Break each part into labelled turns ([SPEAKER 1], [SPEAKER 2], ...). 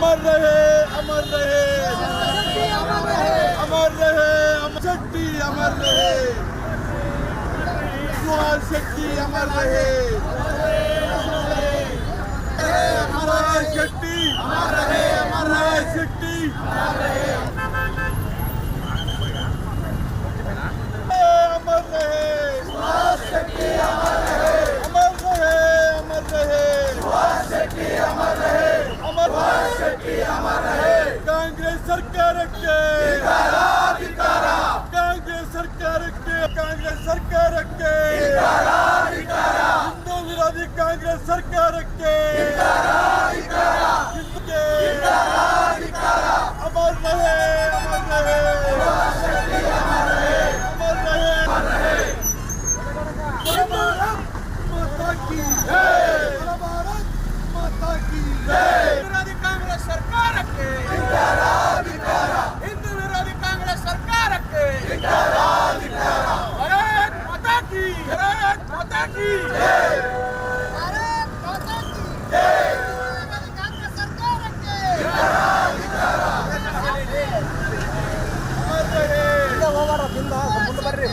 [SPEAKER 1] अमर रहे अमर रहे अमर रहे अमर रहे अमर शक्ति अमर रहे सुहास शक्ति अमर रहे अमर शक्ति अमर रहे अमर शक्ति अमर रहे अमर रहे सुहास शक्ति अमर रहे अमर रहे अमर रहे सुहास शक्ति अमर रहे अमर शक्ति अमर रहे कांग्रेस ಸರ್ಕಾರಕ್ಕೆ ಕಾಂಗ್ರೆಸ್ ಸರ್ಕಾರಕ್ಕೆ ಹಿಂದೂ ವಿರೋಧಿ ಕಾಂಗ್ರೆಸ್ ಸರ್ಕಾರಕ್ಕೆ ಅಮರ್ ರಹೇ ಅಮರ್ ರಹೇ ಅಮರ್ ರಹೇ ಮಾತಾ ಕಿ ಜೈ ಭಾರತ್ ಮಾತಾ ಕಿ ಜೈ ವಿರೋಧಿ ಕಾಂಗ್ರೆಸ್ ಸರ್ಕಾರಕ್ಕೆ ಹಿಂದೂ ವಿರೋಧಿ ಕಾಂಗ್ರೆಸ್ ಸರ್ಕಾರಕ್ಕೆ ಭಾರತ್ ಮಾತಾ ಕಿ ಭಾರತ್ ಮಾತಾ ಕಿ ಜೈ ಭಾರತ್ ಮಾತಾ ಕಿ ಜೈ ವಿರೋಧಿ ಕಾಂಗ್ರೆಸ್ ಸರ್ಕಾರಕ್ಕೆ ಹೋಗಾರದಿಂದ ಮುಂದೆ ಬರ್ರಿ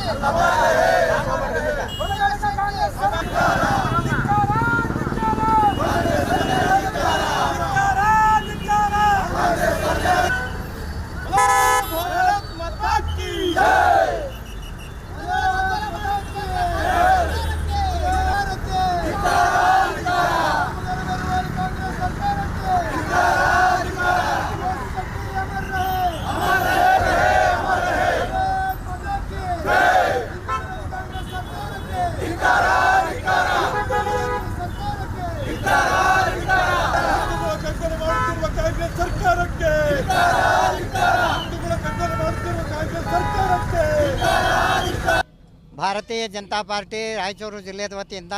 [SPEAKER 2] ಭಾರತೀಯ ಜನತಾ ಪಾರ್ಟಿ ರಾಯಚೂರು ಜಿಲ್ಲೆಯ ವತಿಯಿಂದ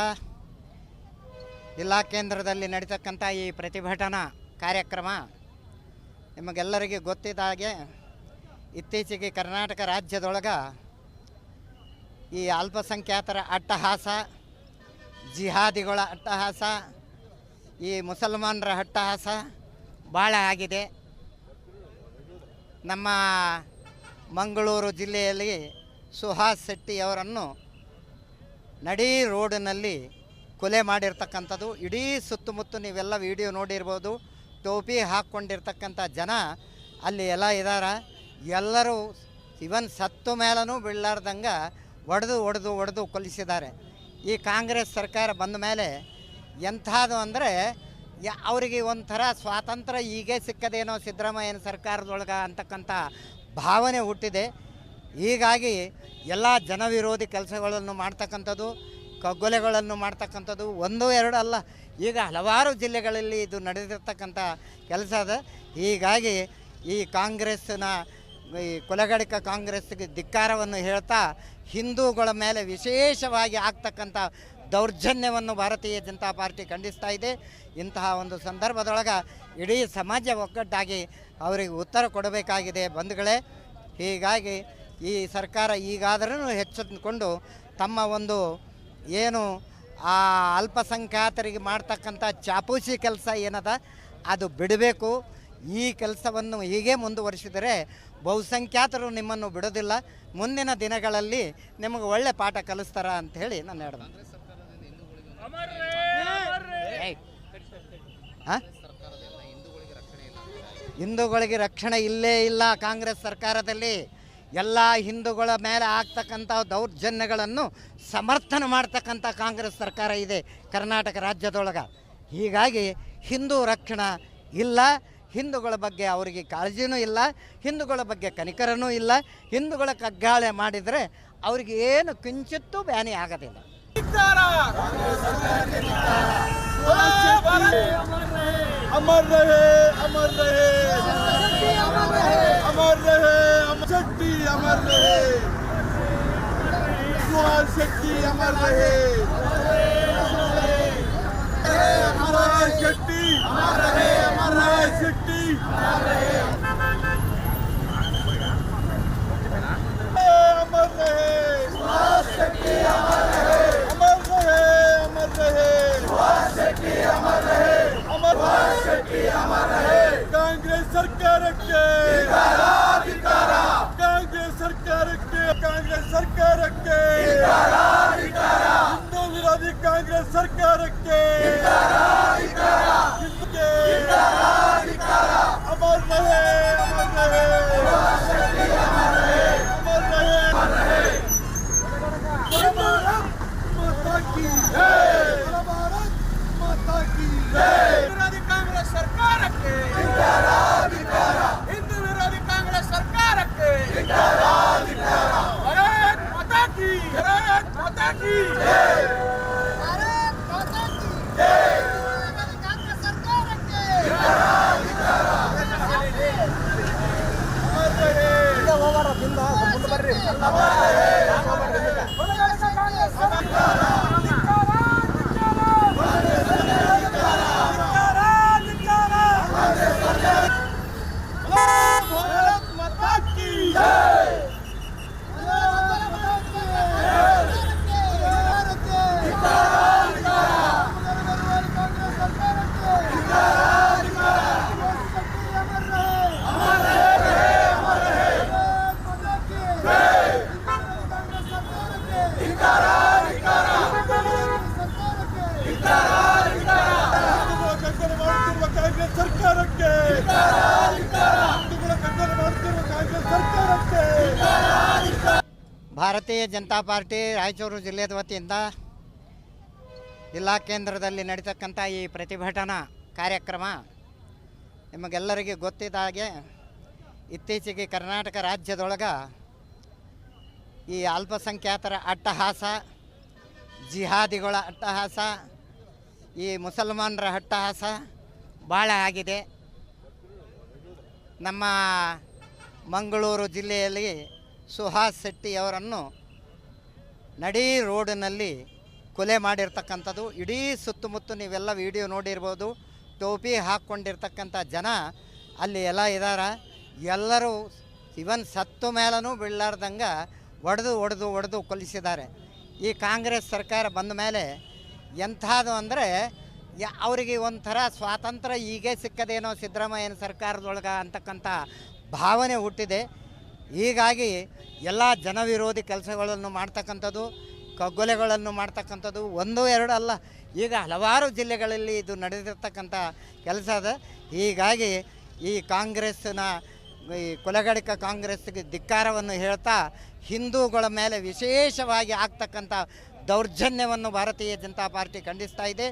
[SPEAKER 2] ಜಿಲ್ಲಾ ಕೇಂದ್ರದಲ್ಲಿ ನಡೀತಕ್ಕಂಥ ಈ ಪ್ರತಿಭಟನಾ ಕಾರ್ಯಕ್ರಮ ನಿಮಗೆಲ್ಲರಿಗೂ ಗೊತ್ತಿದ್ದ ಹಾಗೆ ಇತ್ತೀಚೆಗೆ ಕರ್ನಾಟಕ ರಾಜ್ಯದೊಳಗೆ ಈ ಅಲ್ಪಸಂಖ್ಯಾತರ ಅಟ್ಟಹಾಸ, ಜಿಹಾದಿಗಳ ಅಟ್ಟಹಾಸ, ಈ ಮುಸಲ್ಮಾನರ ಅಟ್ಟಹಾಸ ಭಾಳ ಆಗಿದೆ. ನಮ್ಮ ಮಂಗಳೂರು ಜಿಲ್ಲೆಯಲ್ಲಿ ಸುಹಾಸ್ ಶೆಟ್ಟಿಯವರನ್ನು ನಡೀ ರೋಡಿನಲ್ಲಿ ಕೊಲೆ ಮಾಡಿರ್ತಕ್ಕಂಥದ್ದು. ಇಡೀ ಸುತ್ತಮುತ್ತ ನೀವೆಲ್ಲ ವಿಡಿಯೋ ನೋಡಿರ್ಬೋದು. ಟೋಪಿ ಹಾಕ್ಕೊಂಡಿರ್ತಕ್ಕಂಥ ಜನ ಅಲ್ಲಿ ಎಲ್ಲ ಇದ್ದಾರೆ. ಎಲ್ಲರೂ ಇವನ್ ಸತ್ತು ಮೇಲೂ ಬೀಳಾರ್ದಂಗೆ ಒಡೆದು ಕೊಲಿಸಿದ್ದಾರೆ. ಈ ಕಾಂಗ್ರೆಸ್ ಸರ್ಕಾರ ಬಂದ ಮೇಲೆ ಎಂಥದ್ದು ಅಂದರೆ ಅವರಿಗೆ ಒಂಥರ ಸ್ವಾತಂತ್ರ್ಯ ಹೀಗೆ ಸಿಕ್ಕದೇನೋ ಸಿದ್ದರಾಮಯ್ಯನ ಸರ್ಕಾರದೊಳಗೆ ಅಂತಕ್ಕಂಥ ಭಾವನೆ ಹುಟ್ಟಿದೆ. ಹೀಗಾಗಿ ಎಲ್ಲ ಜನವಿರೋಧಿ ಕೆಲಸಗಳನ್ನು ಮಾಡ್ತಕ್ಕಂಥದ್ದು, ಕಗ್ಗೊಲೆಗಳನ್ನು ಮಾಡ್ತಕ್ಕಂಥದ್ದು ಒಂದು ಎರಡು ಅಲ್ಲ, ಈಗ ಹಲವಾರು ಜಿಲ್ಲೆಗಳಲ್ಲಿ ಇದು ನಡೆದಿರ್ತಕ್ಕಂಥ ಕೆಲಸ ಅದ. ಹೀಗಾಗಿ ಈ ಕಾಂಗ್ರೆಸ್ಸಿನ ಈ ಕೊಲೆಗಡಿಕ ಕಾಂಗ್ರೆಸ್ಗೆ ಧಿಕ್ಕಾರವನ್ನು ಹೇಳ್ತಾ ಹಿಂದೂಗಳ ಮೇಲೆ ವಿಶೇಷವಾಗಿ ಆಗ್ತಕ್ಕಂಥ ದೌರ್ಜನ್ಯವನ್ನು ಭಾರತೀಯ ಜನತಾ ಪಾರ್ಟಿ ಖಂಡಿಸ್ತಾ ಇದೆ. ಇಂತಹ ಒಂದು ಸಂದರ್ಭದೊಳಗೆ ಇಡೀ ಸಮಾಜ ಒಗ್ಗಟ್ಟಾಗಿ ಅವರಿಗೆ ಉತ್ತರ ಕೊಡಬೇಕಾಗಿದೆ ಬಂಧುಗಳೇ. ಹೀಗಾಗಿ ಈ ಸರ್ಕಾರ ಈಗಾದರೂ ಎಚ್ಚೆತ್ತುಕೊಂಡು ತಮ್ಮ ಒಂದು ಏನು ಆ ಅಲ್ಪಸಂಖ್ಯಾತರಿಗೆ ಮಾಡ್ತಕ್ಕಂಥ ಚಾಪೂಸಿ ಕೆಲಸ ಏನದ ಅದು ಬಿಡಬೇಕು. ಈ ಕೆಲಸವನ್ನು ಹೀಗೆ ಮುಂದುವರಿಸಿದರೆ ಬಹುಸಂಖ್ಯಾತರು ನಿಮ್ಮನ್ನು ಬಿಡೋದಿಲ್ಲ. ಮುಂದಿನ ದಿನಗಳಲ್ಲಿ ನಿಮಗೆ ಒಳ್ಳೆ ಪಾಠ ಕಲಿಸ್ತಾರ ಅಂಥೇಳಿ ನಾನು ಹೇಳಿದೆ. ಹಿಂದೂಗಳಿಗೆ ರಕ್ಷಣೆ ಇಲ್ಲೇ ಇಲ್ಲ. ಕಾಂಗ್ರೆಸ್ ಸರ್ಕಾರದಲ್ಲಿ ಎಲ್ಲ ಹಿಂದೂಗಳ ಮೇಲೆ ಆಗ್ತಕ್ಕಂಥ ದೌರ್ಜನ್ಯಗಳನ್ನು ಸಮರ್ಥನೆ ಮಾಡ್ತಕ್ಕಂಥ ಕಾಂಗ್ರೆಸ್ ಸರ್ಕಾರ ಇದೆ ಕರ್ನಾಟಕ ರಾಜ್ಯದೊಳಗೆ. ಹೀಗಾಗಿ ಹಿಂದೂ ರಕ್ಷಣೆ ಇಲ್ಲ. ಹಿಂದೂಗಳ ಬಗ್ಗೆ ಅವರಿಗೆ ಕಾಳಜಿನೂ ಇಲ್ಲ, ಹಿಂದೂಗಳ ಬಗ್ಗೆ ಕನಿಕರನೂ ಇಲ್ಲ. ಹಿಂದೂಗಳ ಕಗ್ಗಾಳೆ ಮಾಡಿದರೆ ಅವ್ರಿಗೆ ಏನು ಕಿಂಚಿತ್ತೂ ಬ್ಯಾನಿ ಆಗೋದಿಲ್ಲ.
[SPEAKER 1] अमर रहे अमर रहे अमर रहे अमर शक्ति अमर रहे सुहास शक्ति अमर रहे अमर शक्ति अमर रहे अमर शक्ति अमर रहे सुहास शक्ति अमर रहे अमर रहे अमर रहे सुहास शक्ति अमर रहे अमर शक्ति अमर रहे ಹಿಂದೂ ವಿರೋಧಿ ಕಾಂಗ್ರೆಸ್ ಸರ್ಕಾರಕ್ಕೆ ಅಮರ್ ರಹೇ, ಅಮರ್ ರಹೇ, ಅಮರ್ ರಹೇ। भारत माता की जय, भारत माता की जय। विरोधी कांग्रेस ಸರ್ಕಾರಕ್ಕೆ ಹಿಂದೂ ವಿರೋಧಿ ಕಾಂಗ್ರೆಸ್ ಸರ್ಕಾರಕ್ಕೆ ಭಾರತ್ ಮಾತಾ ಕಿ, ಭಾರತ್ ಮಾತಾ ಕಿ ಜೈ, ಭಾರತ್ ಮಾತಾ ಕಿ ಜೈ। ವಿರೋಧಿ ಕಾಂಗ್ರೆಸ್ ಸರ್ಕಾರಕ್ಕೆ ಸರ್ಕಾರಕ್ಕೆ
[SPEAKER 2] ಭಾರತೀಯ ಜನತಾ ಪಾರ್ಟಿ ರಾಯಚೂರು ಜಿಲ್ಲೆಯ ವತಿಯಿಂದ ಜಿಲ್ಲಾ ಕೇಂದ್ರದಲ್ಲಿ ನಡೀತಕ್ಕಂಥ ಈ ಪ್ರತಿಭಟನಾ ಕಾರ್ಯಕ್ರಮ ನಿಮಗೆಲ್ಲರಿಗೂ ಗೊತ್ತಿದ್ದ ಹಾಗೆ ಇತ್ತೀಚೆಗೆ ಕರ್ನಾಟಕ ರಾಜ್ಯದೊಳಗೆ ಈ ಅಲ್ಪಸಂಖ್ಯಾತರ ಅಟ್ಟಹಾಸ, ಜಿಹಾದಿಗಳ ಅಟ್ಟಹಾಸ, ಈ ಮುಸಲ್ಮಾನರ ಅಟ್ಟಹಾಸ ಭಾಳ ಆಗಿದೆ. ನಮ್ಮ ಮಂಗಳೂರು ಜಿಲ್ಲೆಯಲ್ಲಿ ಸುಹಾಸ್ ಶೆಟ್ಟಿಯವರನ್ನು ನಡೀ ರೋಡಿನಲ್ಲಿ ಕೊಲೆ ಮಾಡಿರ್ತಕ್ಕಂಥದ್ದು. ಇಡೀ ಸುತ್ತಮುತ್ತ ನೀವೆಲ್ಲ ವಿಡಿಯೋ ನೋಡಿರ್ಬೋದು. ಟೋಪಿ ಹಾಕ್ಕೊಂಡಿರ್ತಕ್ಕಂಥ ಜನ ಅಲ್ಲಿ ಎಲ್ಲ ಇದ್ದಾರೆ. ಎಲ್ಲರೂ ಇವನ್ ಸತ್ತು ಮೇಲೂ ಬೀಳಾರ್ದಂಗೆ ಒಡೆದು ಕೊಲಿಸಿದ್ದಾರೆ. ಈ ಕಾಂಗ್ರೆಸ್ ಸರ್ಕಾರ ಬಂದ ಮೇಲೆ ಎಂಥದ್ದು ಅಂದರೆ ಅವರಿಗೆ ಒಂಥರ ಸ್ವಾತಂತ್ರ್ಯ ಹೀಗೆ ಸಿಕ್ಕದೇನೋ ಸಿದ್ದರಾಮಯ್ಯನ ಸರ್ಕಾರದೊಳಗೆ ಅಂತಕ್ಕಂಥ ಭಾವನೆ ಹುಟ್ಟಿದೆ. ಹೀಗಾಗಿ ಎಲ್ಲ ಜನವಿರೋಧಿ ಕೆಲಸಗಳನ್ನು ಮಾಡ್ತಕ್ಕಂಥದ್ದು, ಕಗ್ಗೊಲೆಗಳನ್ನು ಮಾಡ್ತಕ್ಕಂಥದ್ದು ಒಂದು ಎರಡು ಅಲ್ಲ, ಈಗ ಹಲವಾರು ಜಿಲ್ಲೆಗಳಲ್ಲಿ ಇದು ನಡೆದಿರ್ತಕ್ಕಂಥ ಕೆಲಸ ಅದ. ಹೀಗಾಗಿ ಈ ಕಾಂಗ್ರೆಸ್ಸಿನ ಈ ಕೊಲೆಗಡಿಕ ಕಾಂಗ್ರೆಸ್ಗೆ ಧಿಕ್ಕಾರವನ್ನು ಹೇಳ್ತಾ ಹಿಂದೂಗಳ ಮೇಲೆ ವಿಶೇಷವಾಗಿ ಆಗ್ತಕ್ಕಂಥ ದೌರ್ಜನ್ಯವನ್ನು ಭಾರತೀಯ ಜನತಾ ಪಾರ್ಟಿ ಖಂಡಿಸ್ತಾ ಇದೆ.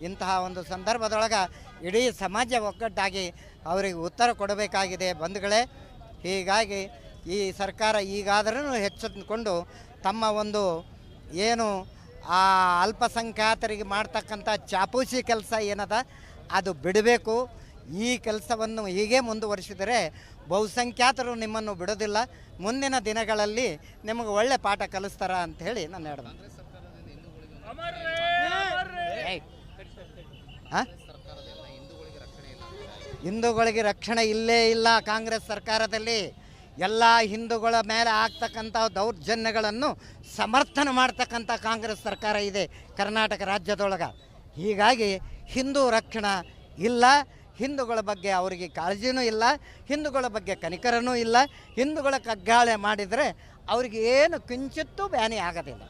[SPEAKER 2] ಇಂತಹ ಒಂದು ಸಂದರ್ಭದೊಳಗೆ ಇಡೀ ಸಮಾಜ ಒಗ್ಗಟ್ಟಾಗಿ ಅವರಿಗೆ ಉತ್ತರ ಕೊಡಬೇಕಾಗಿದೆ ಬಂಧುಗಳೇ. ಹೀಗಾಗಿ ಈ ಸರ್ಕಾರ ಈಗಾದರೂ ಎಚ್ಚೆತ್ತುಕೊಂಡು ತಮ್ಮ ಒಂದು ಏನು ಆ ಅಲ್ಪಸಂಖ್ಯಾತರಿಗೆ ಮಾಡ್ತಕ್ಕಂಥ ಚಾಪೂಸಿ ಕೆಲಸ ಏನದ ಅದು ಬಿಡಬೇಕು. ಈ ಕೆಲಸವನ್ನು ಹೀಗೆ ಮುಂದುವರಿಸಿದರೆ ಬಹುಸಂಖ್ಯಾತರು ನಿಮ್ಮನ್ನು ಬಿಡೋದಿಲ್ಲ. ಮುಂದಿನ ದಿನಗಳಲ್ಲಿ ನಿಮಗೆ ಒಳ್ಳೆ ಪಾಠ ಕಲಿಸ್ತಾರ ಅಂಥೇಳಿ ನಾನು ಹೇಳಿದೆ. ಹಿಂದೂಗಳಿಗೆ ರಕ್ಷಣೆ ಇಲ್ಲೇ ಇಲ್ಲ. ಕಾಂಗ್ರೆಸ್ ಸರ್ಕಾರದಲ್ಲಿ ಎಲ್ಲ ಹಿಂದೂಗಳ ಮೇಲೆ ಆಗ್ತಕ್ಕಂಥ ದೌರ್ಜನ್ಯಗಳನ್ನು ಸಮರ್ಥನೆ ಮಾಡ್ತಕ್ಕಂಥ ಕಾಂಗ್ರೆಸ್ ಸರ್ಕಾರ ಇದೆ ಕರ್ನಾಟಕ ರಾಜ್ಯದೊಳಗೆ. ಹೀಗಾಗಿ ಹಿಂದೂ ರಕ್ಷಣೆ ಇಲ್ಲ. ಹಿಂದೂಗಳ ಬಗ್ಗೆ ಅವರಿಗೆ ಕಾಳಜಿನೂ ಇಲ್ಲ, ಹಿಂದೂಗಳ ಬಗ್ಗೆ ಕನಿಕರನೂ ಇಲ್ಲ. ಹಿಂದೂಗಳ ಕಗ್ಗಾಳೆ ಮಾಡಿದರೆ ಅವ್ರಿಗೆ ಏನು ಕಿಂಚಿತ್ತೂ ಬ್ಯಾನಿ ಆಗೋದಿಲ್ಲ.